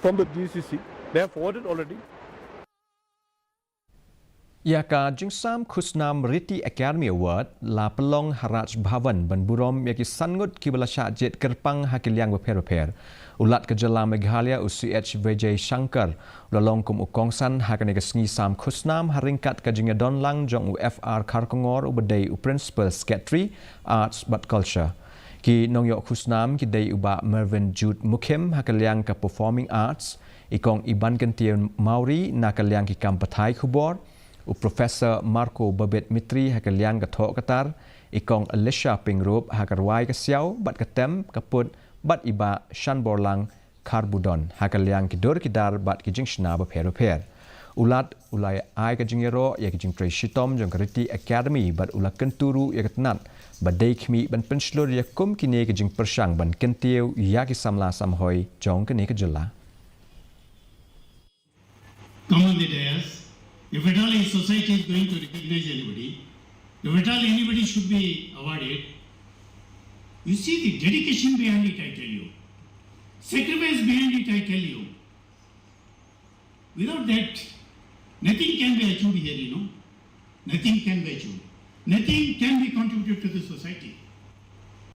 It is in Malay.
from the GCC. They have forwarded already. Yaka Jingsam Khusnam Riti Academy Award la Pynlong Haraj Bhavan ban burom yaki sangut kibalasha jet kerpang hakiliang beper-beper. Ulat kejala Meghalaya UCH Vijay Shankar lalong kum ukongsan hakane kesngi sam Khusnam haringkat kajinga donlang jong UFR Karkongor ubedai principal secretary arts but culture. Ki nongyok Khusnam ki dai uba Mervyn Jude Mukim hakaliang ka performing arts ikong iban kentian Mauri nakaliang ki kampatai khubor. Profesor Marco Babet Mitri hakaliang kathok katar ikong Alicia Pingrop hakarwai kasiau bat ketem kaput bat iba shan borlang karbudon hakaliang kidur kidar bat kijingshna beper-beper ulat ulai ai kajingero ya kijing shitom jong Riti Academy bat ulat kenturu ya ketnat badai khmi ban penslur ya kum kini kijing persang ban kentiu ya kisamla samhoi jong kini kejela. Come on the dais. If at all a society is going to recognize anybody, if at all anybody should be awarded, you see the dedication behind it, I tell you. Sacrifice behind it, I tell you. Without that, nothing can be achieved here, you know. Nothing can be achieved. Nothing can be contributed to the society.